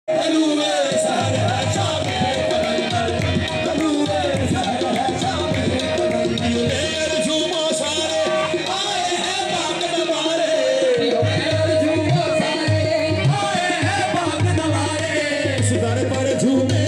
हलुए सारे शामे कलंदर, हलुए सारे शामे कलंदर। पैर झूमो सारे आए हैं बाग नवारे, पैर झूमो सारे आए हैं बाग नवारे। इस दर पर झूमे